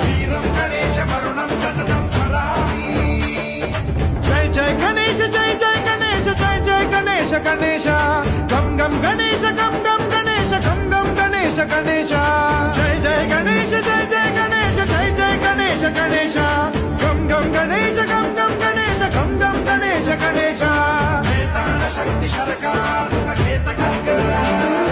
వీరం గణేశ మరుణం సతతం స్మరామి. జై జై గణేశ జై జై గణేశ జై జై గణేశ గణేశ గం గం గణేశ గం గం గణేశ గం గం గణేశ గణేశ. జై జై గణేశ జై జై గణేశ జై జై గణేశ గణేశ గం గం గణేశ గం గం గణేశ గం గం గణేశ గణేశ. శక్తి శరకారుత ఖేత ఖడ్గ